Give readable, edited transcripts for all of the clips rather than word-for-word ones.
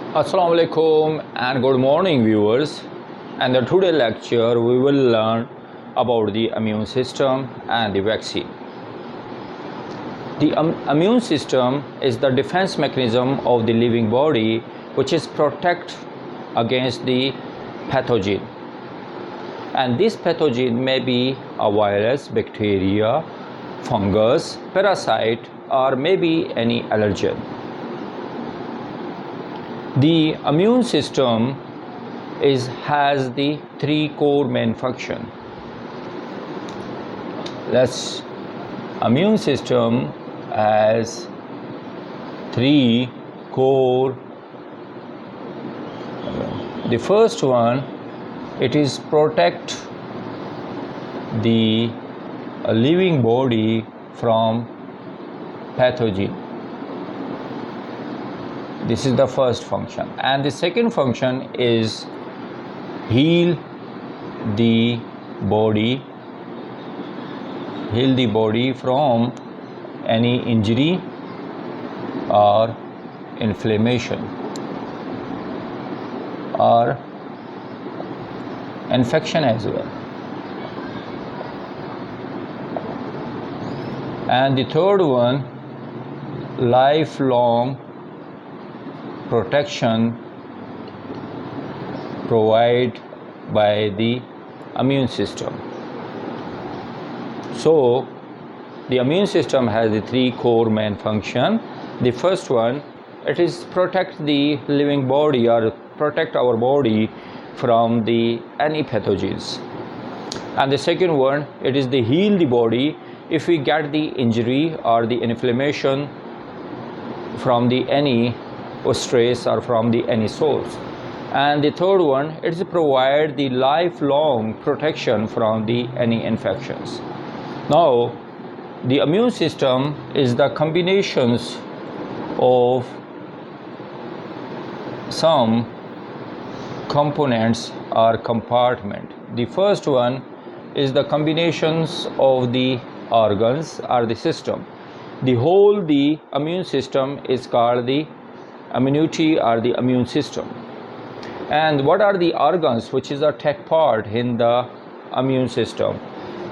Assalamu alaikum and good morning viewers. And in today's lecture we will learn about the immune system and the vaccine. The immune system is the defense mechanism of the living body which is protect against the pathogen. And this pathogen may be a virus, bacteria, fungus, parasite, or maybe any allergen. The immune system has the three core main function. Immune system has three core. The first one, it is protect the living body from pathogen. This is the first function. And the second function is heal the body from any injury or inflammation or infection as well. And the third one, lifelong protection provided by the immune system. So the immune system has the three core main function. The first one, it is protect the living body or protect our body from any pathogens. And the second one, it is the heal the body if we get the injury or the inflammation from any stress or from any source. And the third one, it is provide the lifelong protection from any infections. Now the immune system is the combinations of some components or compartment. The first one is the combinations of the organs or the system. The immune system is called the immunity or the immune system. And what are the organs which is a take part in the immune system?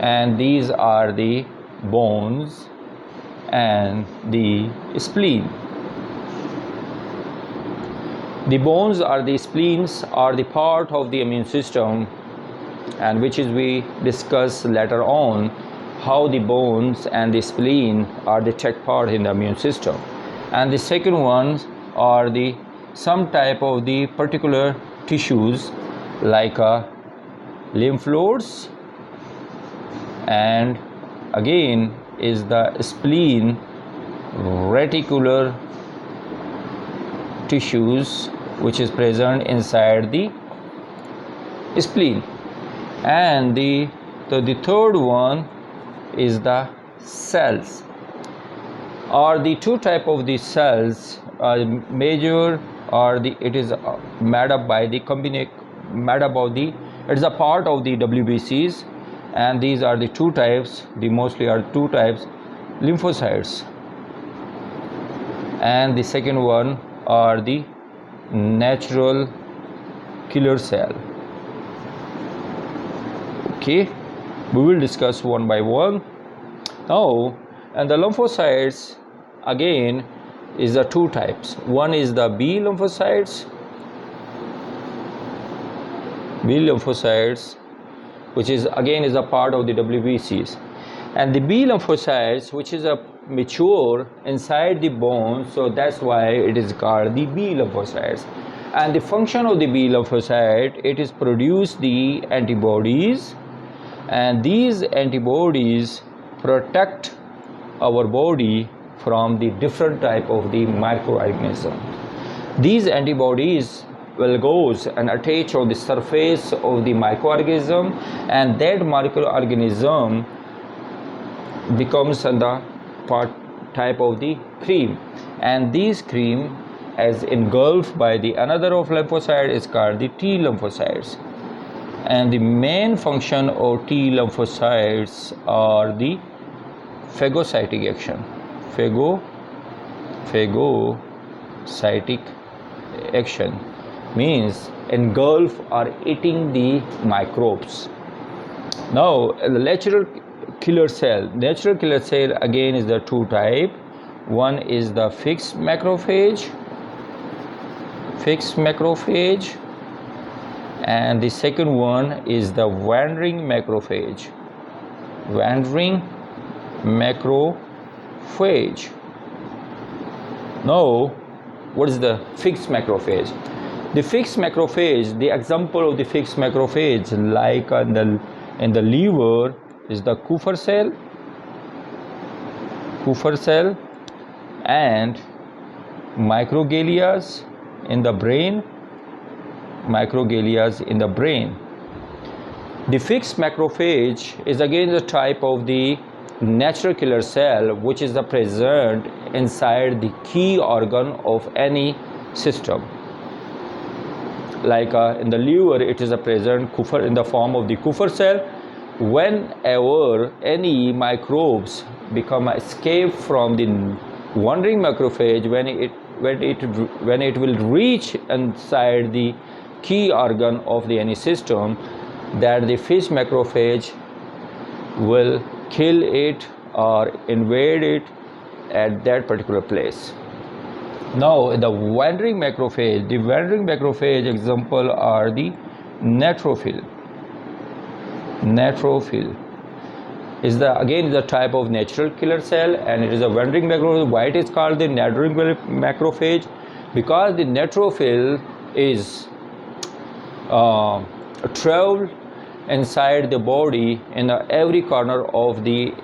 And these are the bones and the spleen. The bones or the spleens are the part of the immune system, and which is we discuss later on how the bones and the spleen are the take part in the immune system. And the second ones are some type of the particular tissues like lymph nodes, and again is the spleen, reticular tissues which is present inside the spleen. And the third one is the cells, or the two type of the cells major, or it is made up by the it is a part of the WBCs, and these are the two types, mostly are two types, lymphocytes, and the second one are the natural killer cell. Okay, we will discuss one by one now. And the lymphocytes again is the two types. One is the B lymphocytes, which is again is a part of the WBCs, and the B lymphocytes which is a mature inside the bone, so that's why it is called the B lymphocytes. And the function of the B lymphocyte, it is produce the antibodies, and these antibodies protect our body from the different type of the microorganism. These antibodies will goes and attach on the surface of the microorganism, and that microorganism becomes the part type of the cream, and this cream as engulfed by the another of lymphocyte is called the T lymphocytes. And the main function of T lymphocytes are the phagocytic action, phagocytic action means engulf or eating the microbes. Now the natural killer cell again is the two type. One is the fixed macrophage, and the second one is the wandering macrophage. Now what is the fixed macrophage? The fixed macrophage, the example of the fixed macrophage, like in the liver, is the Kupffer cell, and microglias in the brain. The fixed macrophage is again the type of the natural killer cell which is present inside the key organ of any system. Like in the liver, it is present in the form of the Kupffer cell. Whenever any microbes escape from the wandering macrophage, when it will reach inside the key organ of any system, that the fixed macrophage will kill it or invade it at that particular place. Now the wandering macrophage example are the neutrophil is the type of natural killer cell, and it is a wandering macrophage. Why it is called the wandering macrophage? Because the neutrophil is travel inside the body in every corner of the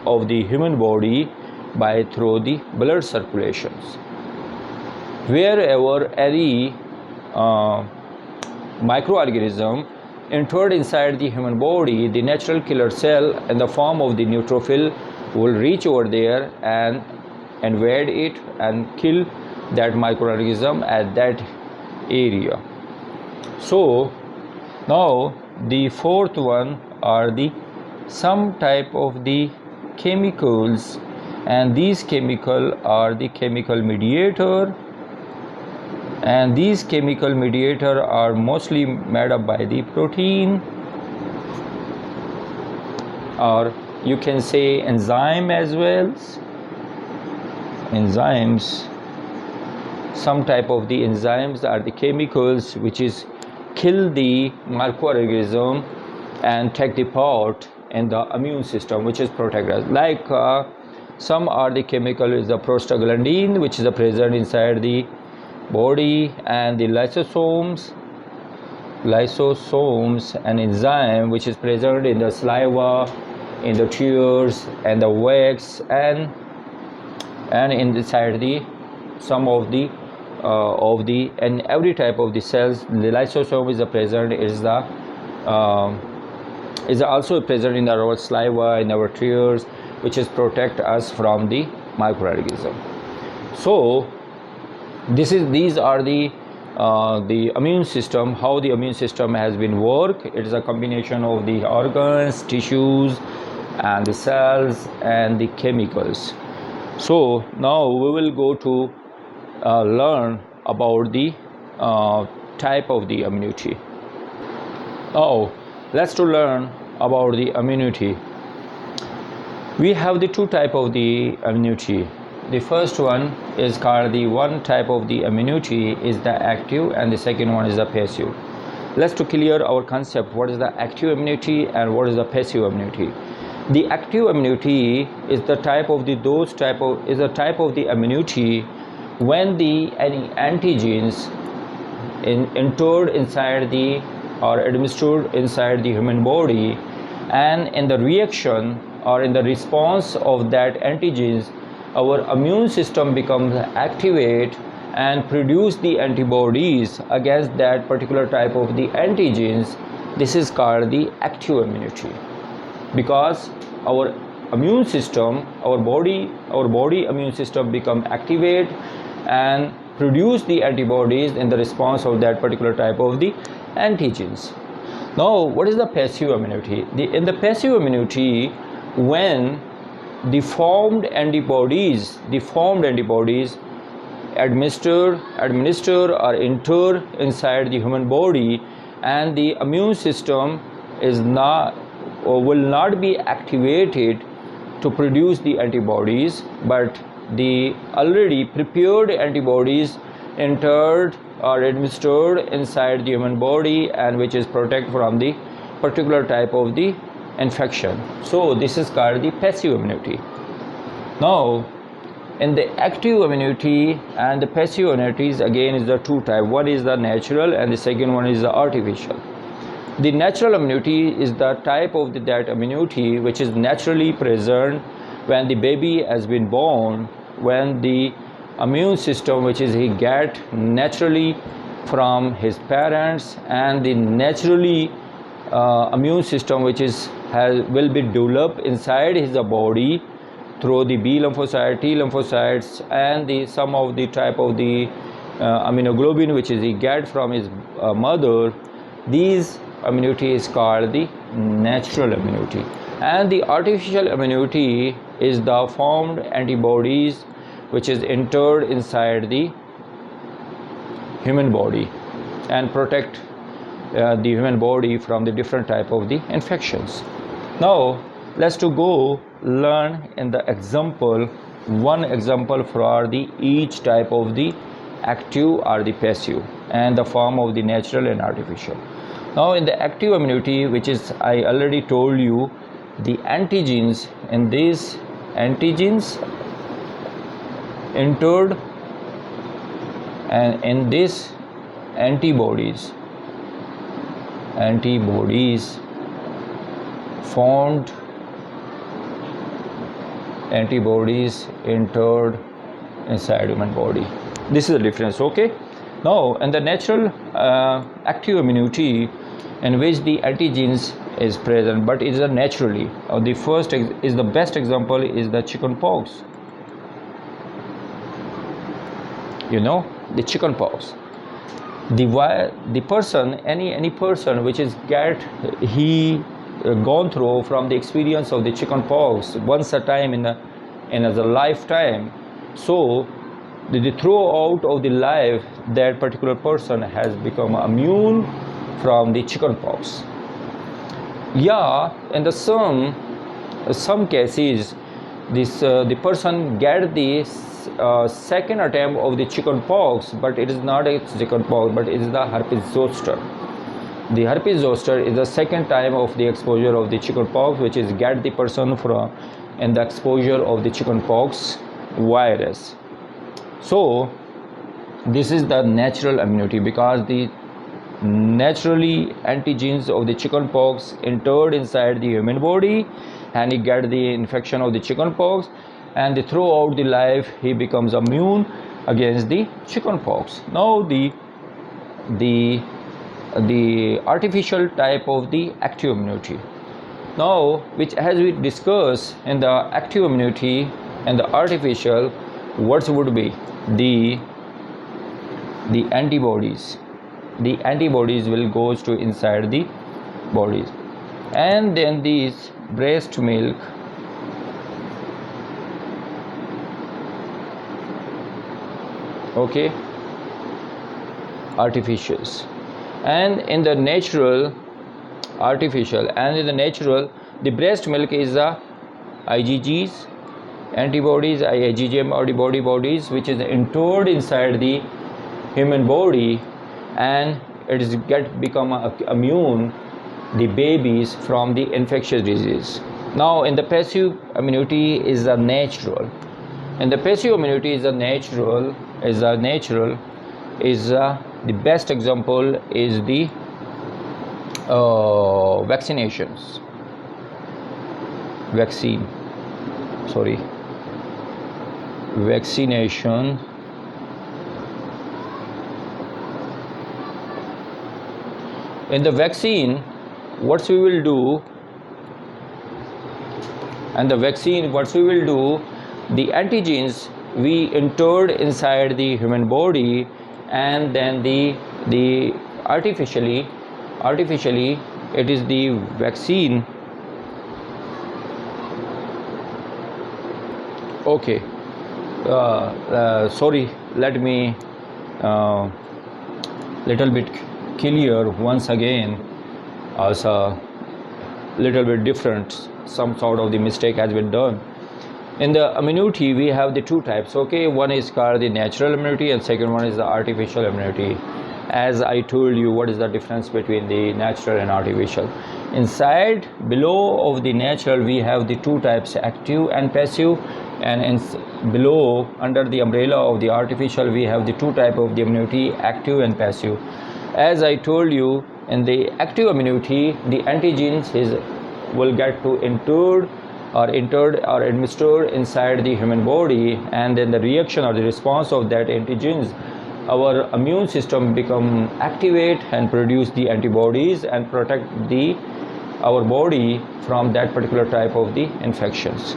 human body through the blood circulations. Wherever any microorganism entered inside the human body, the natural killer cell in the form of the neutrophil will reach over there and invade it and kill that microorganism at that area. So now the fourth one are some type of the chemicals, and these chemicals are the chemical mediator, and these chemical mediator are mostly made up by the protein, or you can say enzyme as well. Some type of the enzymes are the chemicals which is kill the microorganism and take the part in the immune system, which is protect us. Like some are the chemical is the prostaglandin, which is present inside the body, and the lysosomes, an enzyme which is present in the saliva, in the tears, and the wax, and inside the some of the and every type of the cells. The lysosome is present is also present in our saliva, in our tears, which is protect us from the microorganism. So these are the immune system, how the immune system has been work. It is a combination of the organs, tissues, and the cells and the chemicals. So now we will go to learn about the type of the immunity. Now let's to learn about the immunity. We have the two type of the immunity. The first one is called the one type of the immunity is the active, and the second one is the passive. Let's to clear our concept, what is the active immunity and what is the passive immunity. The active immunity is the type of the type of the immunity when any antigens entered inside the or administered inside the human body, and in the reaction or in the response of that antigens, our immune system becomes activate and produce the antibodies against that particular type of the antigens. This is called the active immunity, because our immune system, our body immune system become activate and produce the antibodies in the response of that particular type of the antigens. Now what is the passive immunity? In the passive immunity, when the formed antibodies administer or enter inside the human body, and the immune system is not or will not be activated to produce the antibodies, but the already prepared antibodies entered or administered inside the human body, and which is protect from the particular type of the infection. So this is called the passive immunity. Now in the active immunity and the passive immunities, again is the two type. One is the natural and the second one is the artificial. The natural immunity is the type of that immunity which is naturally present when the baby has been born, when the immune system which is he get naturally from his parents, and the naturally immune system which is will be developed inside his body through the B lymphocyte, T lymphocytes, and the some of the type of the immunoglobulin which is he get from his mother. These immunity is called the natural immunity, and the artificial immunity is the formed antibodies which is entered inside the human body and protect the human body from the different type of the infections. Now let's to go learn in the example, one example for the each type of the active or the passive and the form of the natural and artificial. Now in the active immunity, which is I already told you, the antigens, in these antigens entered, and in this antibodies formed, antibodies entered inside human body. This is the difference. Okay, now in the natural active immunity, in which the antigens is present, but it is a naturally, the first is the best example is the chicken pox. You know, the chicken pox, the person, any person which is he gone through from the experience of the chicken pox once a time in a lifetime, so the throughout of the life that particular person has become immune from the chicken pox. Yeah, in the some cases this the person get the second attempt of the chicken pox, but it is not a chicken pox, but it is the herpes zoster. The herpes zoster is the second time of the exposure of the chicken pox, which is get the person from in the exposure of the chicken pox virus. So this is the natural immunity, because the naturally antigens of the chicken pox entered inside the human body, and he get the infection of the chicken pox, and throughout the life he becomes immune against the chicken pox. Now the artificial type of the active immunity, now which as we discuss in the active immunity and the artificial, what would be the antibodies. The antibodies will goes to inside the bodies, and then these breast milk, okay, artificials, and in the natural artificial, and in the natural the breast milk is the IgGs antibodies, IgG bodies which is entered inside the human body, and it is become immune the babies from the infectious disease. Now in the passive immunity is a natural, and the passive immunity is a natural the best example is the vaccination in the vaccine. What we will do, and the vaccine what we will do, the antigens we entered inside the human body, and then the artificially it is the vaccine. Okay, sorry, let me little bit clear once again, also little bit different, some sort of the mistake has been done. In the immunity we have the two types, okay. One is called the natural immunity and second one is the artificial immunity. As I told you, what is the difference between the natural and artificial? Inside below of the natural we have the two types, active and passive, and below under the umbrella of the artificial we have the two type of the immunity, active and passive. As I told you, in the active immunity the antigens will get to entered or administered inside the human body, and then the reaction or the response of that antigens, our immune system become activate and produce the antibodies and protect our body from that particular type of the infections.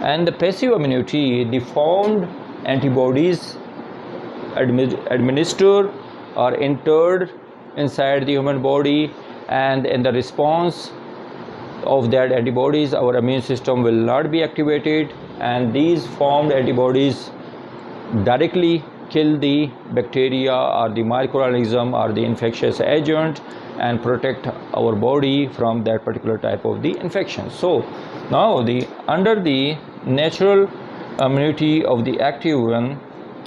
And the passive immunity, the formed antibodies administered or entered inside the human body, and in the response of that antibodies our immune system will not be activated, and these formed antibodies directly kill the bacteria or the microorganism or the infectious agent and protect our body from that particular type of the infection. So now under the natural immunity of the active one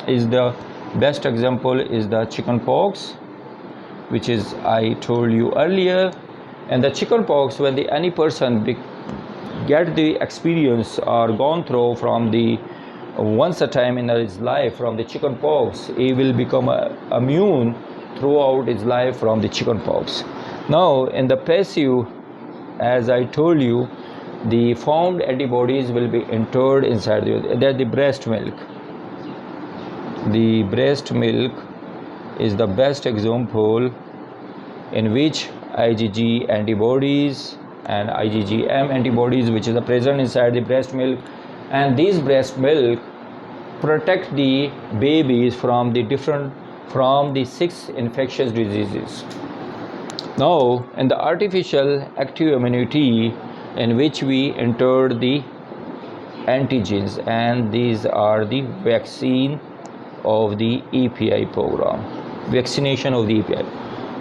is the best example is the chickenpox, which is I told you earlier. And the chickenpox, when any person get the experience or gone through from the once a time in his life from the chickenpox, he will become immune throughout his life from the chickenpox. Now in the passive, as I told you, the formed antibodies will be entered inside the breast milk. The breast milk is the best example in which IgG antibodies and IgM antibodies which is present inside the breast milk, and these breast milk protect the babies from the 6 infectious diseases. Now in the artificial active immunity, in which we enter the antigens, and these are the vaccine of the EPI program, vaccination of the EPI.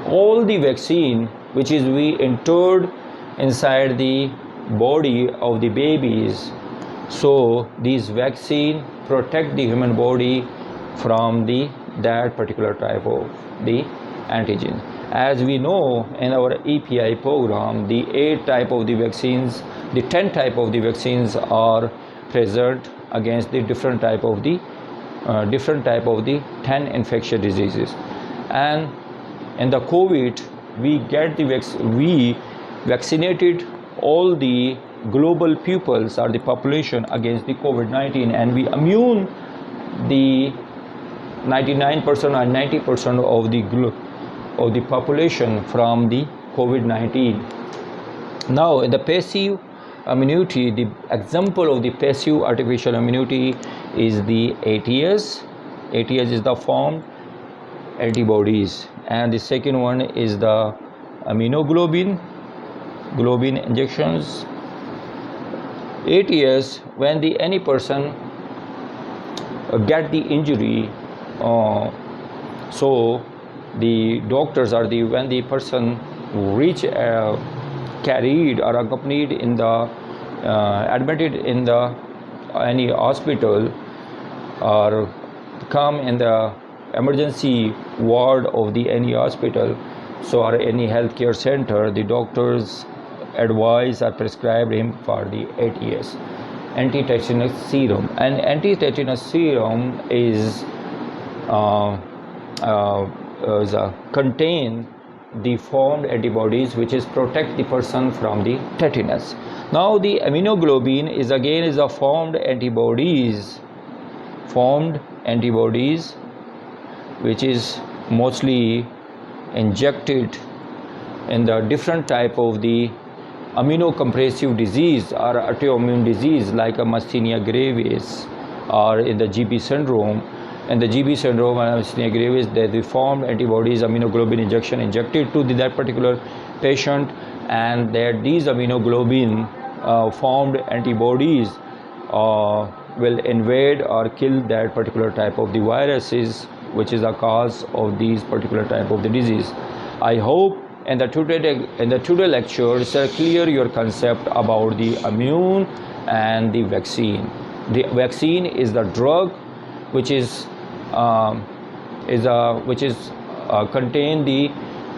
All the vaccine which is we entered inside the body of the babies, so these vaccine protect the human body from that particular type of the antigen. As we know in our EPI program, the 8 type of the vaccines, the 10 type of the vaccines are present against the different type of the 10 infectious diseases. And in the COVID, we vaccinated all the global peoples or the population against the COVID-19, and we immune the 99% or 90% of the population from the COVID-19. Now in the passive immunity, the example of the passive artificial immunity is the ATS. ATS is the formed antibodies, and the second one is the immunoglobulin injections. ATS, when any person get the injury, so the doctors or when the person reach carried or accompanied in the admitted in the any hospital or come in the emergency ward of the any hospital, so or any healthcare center, the doctors advise or prescribe him for the ATS, anti-tetanus serum. And anti-tetanus serum is contain the formed antibodies which is protect the person from the tetanus. Now the immunoglobulin is a formed antibodies which is mostly injected in the different type of the immunocompressive disease or autoimmune disease like a myasthenia gravis or in the GB syndrome. In the GB syndrome and myasthenia gravis, the formed antibodies immunoglobulin injection injected to that particular patient, and that these immunoglobulin formed antibodies will invade or kill that particular type of the viruses which is the cause of these particular type of the disease. I hope in the today lecture it's clear your concept about the immune and the vaccine. The vaccine is the drug which is contain the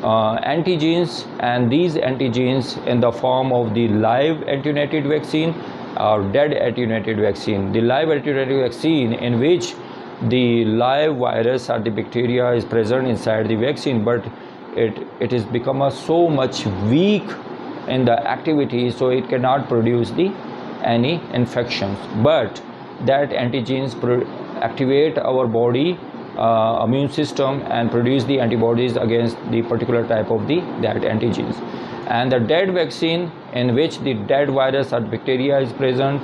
antigens, and these antigens in the form of the live attenuated vaccine or dead attenuated vaccine. The live attenuated vaccine in which the live virus or the bacteria is present inside the vaccine, but it is become so much weak in the activity, so it cannot produce any infections, but that antigens activate our body immune system and produce the antibodies against the particular type of that antigens. And the dead vaccine in which the dead virus or bacteria is present,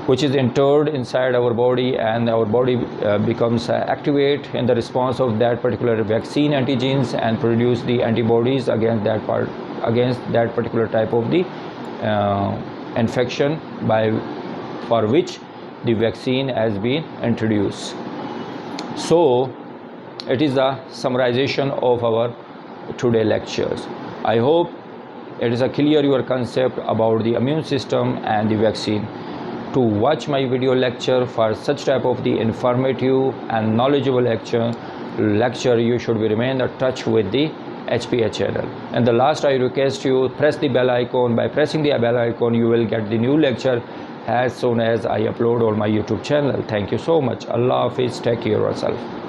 which is interred inside our body, and our body becomes activate in the response of that particular vaccine antigens and produce the antibodies against that particular type of the infection for which the vaccine has been introduced. So it is a summarization of our today lectures. I hope it is a clear your concept about the immune system and the vaccine. To watch my video lecture for such type of the informative and knowledgeable lecture, you should remain in touch with the HPA channel. And the last, I request you press the bell icon. By pressing the bell icon, you will get the new lecture as soon as I upload on my YouTube channel. Thank you so much. Allah Hafiz. Take care of yourself.